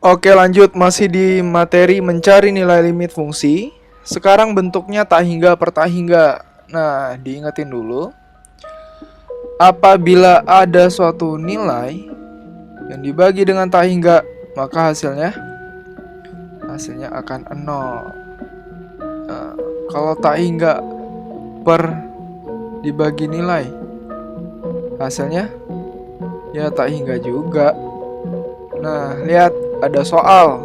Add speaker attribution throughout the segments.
Speaker 1: Oke, lanjut masih di materi mencari nilai limit fungsi. Sekarang bentuknya tak hingga per tak hingga. Nah, diingetin dulu. Apabila ada suatu nilai yang dibagi dengan tak hingga, maka hasilnya akan 0. Nah, kalau tak hingga per dibagi nilai, hasilnya ya tak hingga juga. Nah, lihat ada soal.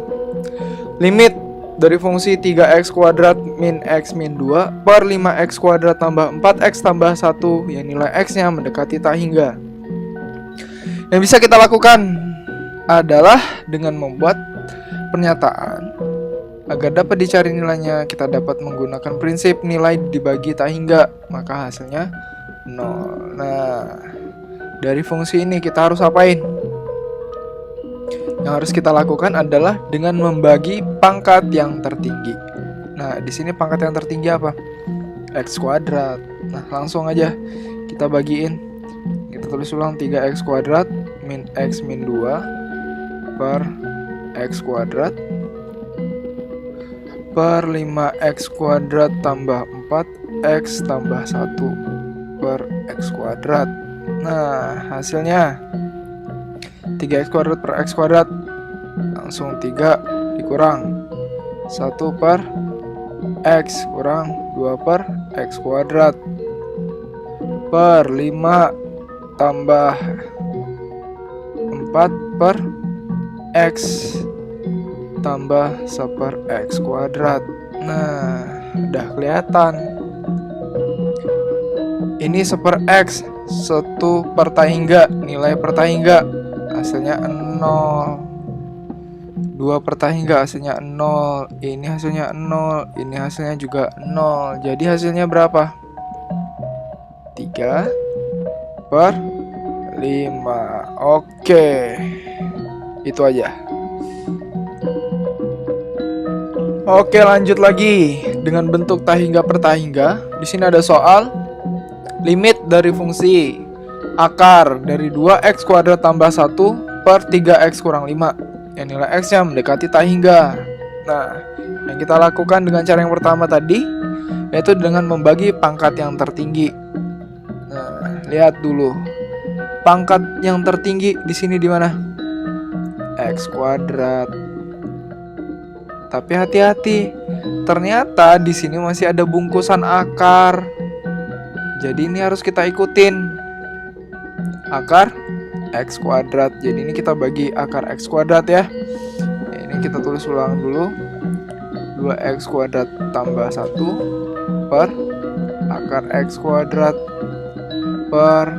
Speaker 1: Limit dari fungsi 3x kuadrat min x min 2 per 5x kuadrat tambah 4x tambah 1 yang nilai x-nya mendekati tak hingga. Yang bisa kita lakukan adalah dengan membuat pernyataan. Agar dapat dicari nilainya, kita dapat menggunakan prinsip nilai dibagi tak hingga, maka hasilnya 0. Nah, dari fungsi ini kita harus apain? Yang harus kita lakukan adalah dengan membagi pangkat yang tertinggi. Nah, di sini pangkat yang tertinggi apa? X kuadrat. Nah, langsung aja kita bagiin. Kita tulis ulang 3x kuadrat min x min 2 per x kuadrat per 5x kuadrat tambah 4x tambah 1 per x kuadrat. Nah, hasilnya 3x kuadrat per x kuadrat, langsung 3 dikurang 1 per x kurang 2 per x kuadrat per 5 tambah 4 per x tambah 1 per x kuadrat. Nah, udah kelihatan. Ini 1 per x, 1 per tak hingga, nilai per tak hingga hasilnya 0. 2 per tak hingga hasilnya 0. Ini hasilnya 0, ini hasilnya juga 0. Jadi hasilnya berapa? 3 per 5. Oke. Itu aja. Oke, lanjut lagi dengan bentuk tak hingga per tak hingga. Di sini ada soal limit dari fungsi akar dari 2x kuadrat tambah 1 per 3x kurang 5 yang nilai x-nya mendekati tak hingga. Nah, yang kita lakukan dengan cara yang pertama tadi yaitu dengan membagi pangkat yang tertinggi. Nah, lihat dulu. Pangkat yang tertinggi di sini di mana? X kuadrat. Tapi hati-hati, ternyata di sini masih ada bungkusan akar. Jadi ini harus kita ikutin. Akar x kuadrat. Jadi ini kita bagi akar x kuadrat ya. Ini kita tulis ulang dulu. 2x kuadrat tambah 1 per akar x kuadrat per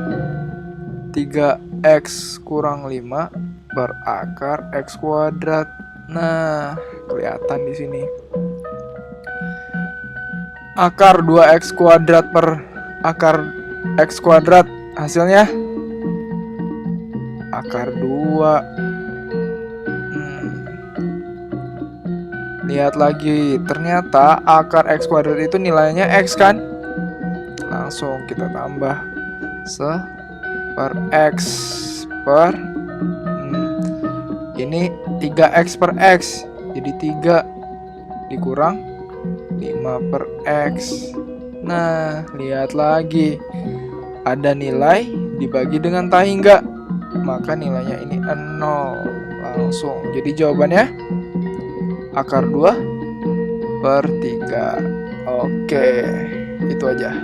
Speaker 1: 3x kurang 5 per akar x kuadrat. Nah, kelihatan di sini. Akar 2x kuadrat per akar x kuadrat hasilnya akar 2. Lihat lagi, ternyata akar x kuadrat itu nilainya x kan? Langsung kita tambah 1 per x per ini 3x per x. Jadi 3 dikurang 5 per x. Nah, lihat lagi. Ada nilai dibagi dengan tak hingga, maka nilainya ini 0. Langsung. Jadi jawabannya akar 2 per 3. Oke, itu aja.